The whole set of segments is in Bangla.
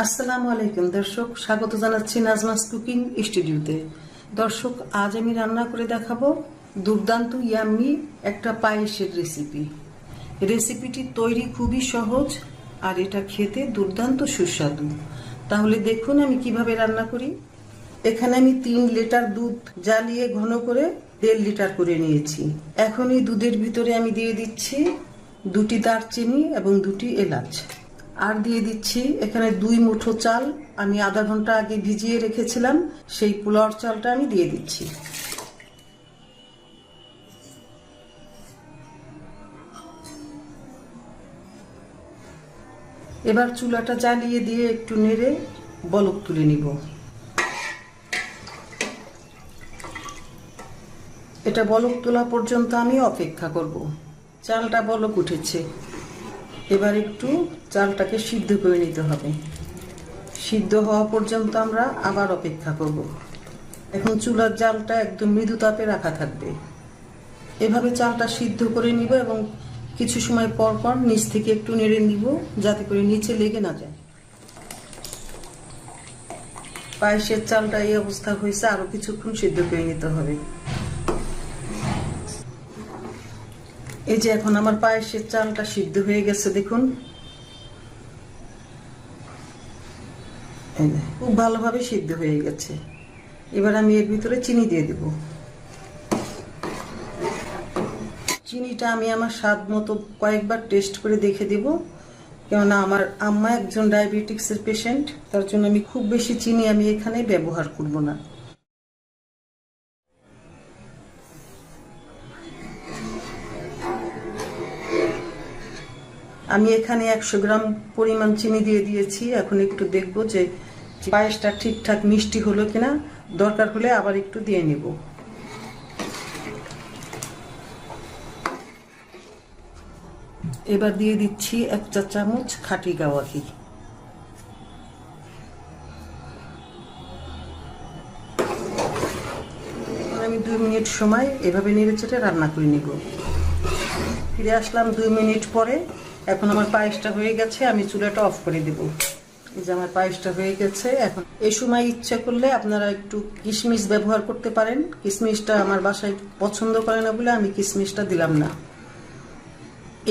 আসসালামু আলাইকুম দর্শক, স্বাগত জানাচ্ছি নাজমাস কুকিং স্টুডিওতে। দর্শক, আজ আমি রান্না করে দেখাবো দুর্দান্ত ইয়াম্মি একটা পায়েসের রেসিপি। রেসিপিটি তৈরি খুবই সহজ আর এটা খেতে দুর্দান্ত সুস্বাদু। তাহলে দেখুন আমি কিভাবে রান্না করি। এখানে আমি 3 লিটার দুধ জ্বালিয়ে ঘন করে 1.5 লিটার করে নিয়েছি। এখন এই দুধের ভিতরে আমি দিয়ে দিচ্ছি 2টি দারচিনি এবং 2টি এলাচ। আর দিয়ে দিচ্ছি এখানে 2 মুঠো চাল, আমি আধা ঘন্টা আগে ভিজিয়ে রেখেছিলাম, সেই পোলাওর চালটা আমি দিয়ে দিচ্ছি। এবার চুলাটা জ্বালিয়ে দিয়ে একটু নেড়ে বলক তুলে নিব। এটা বলক তোলা পর্যন্ত আমি অপেক্ষা করব। চালটা বলক উঠেছে, এবার একটু চালটাকে সিদ্ধ করে নিতে হবে। সিদ্ধ হওয়া পর্যন্ত আমরা আবার অপেক্ষা করব। এখন চুলার জালটা একদম মৃদু তাপে রাখা থাকবে। এভাবে চালটা সিদ্ধ করে নিব এবং কিছু সময় পর পর নিচ থেকে একটু নেড়ে নিব যাতে করে নিচে লেগে না যায়। পায়েসের চালটা এই অবস্থা হয়েছে, আরো কিছুক্ষণ সিদ্ধ করে নিতে হবে। এই যে এখন আমার পায়েসের চালটা সিদ্ধ হয়ে গেছে, দেখুন খুব ভালোভাবে সিদ্ধ হয়ে গেছে। এবার আমি এর ভিতরে চিনি দিয়ে দেব। চিনিটা আমি আমার স্বাদ মতো কয়েকবার টেস্ট করে দেখে দেব, কেননা আমার আম্মা একজন ডায়াবেটিক্সের পেশেন্ট, তার জন্য আমি খুব বেশি চিনি আমি এখানে ব্যবহার করব না। আমি এখানে 100 গ্রাম পরিমাণ চিনি দিয়ে দিয়েছি। এখন একটু দেখবো যে পায়েসটা ঠিকঠাক মিষ্টি হলো কিনা, দরকার হলে আবার একটু দিয়ে নেব। এবার দিয়ে দিচ্ছি 1 চা চামচ খাঁটি গাওয়া ঘি। আমি 2 মিনিট সময় এভাবে নেড়েচেড়ে রান্না করে নিব। ফিরে আসলাম 2 মিনিট পরে। এখন আমার পায়েসটা হয়ে গেছে, আমি চুলাটা অফ করে দেব। এই যে আমার পায়েসটা হয়ে গেছে। এখন এই সময় ইচ্ছা করলে আপনারা একটু কিশমিশ ব্যবহার করতে পারেন। কিশমিশটা আমার বাসায় পছন্দ করে না বলে আমি কিশমিশটা দিলাম না।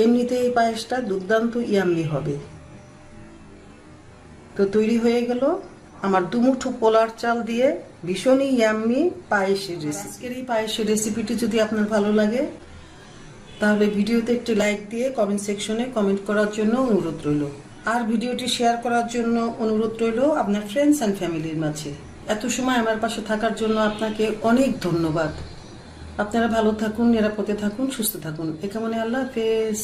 এমনিতে এই পায়েসটা দুর্দান্ত ইয়াম্মি হবে। তো তৈরি হয়ে গেল আমার 2 মুঠো পোলার চাল দিয়ে ভীষণই ইয়াম্মি পায়েসের রেসিপি। আজকের এই পায়েসের রেসিপিটি যদি আপনার ভালো লাগে তাহলে ভিডিওতে একটি লাইক দিয়ে কমেন্ট সেকশনে কমেন্ট করার জন্য অনুরোধ রইল। আর ভিডিওটি শেয়ার করার জন্য অনুরোধ রইল আপনার ফ্রেন্ডস অ্যান্ড ফ্যামিলির মাঝে। এত সময় আমার পাশে থাকার জন্য আপনাকে অনেক ধন্যবাদ। আপনারা ভালো থাকুন, নিরাপদে থাকুন, সুস্থ থাকুন। এ কামনে আল্লাহ হাফেজ।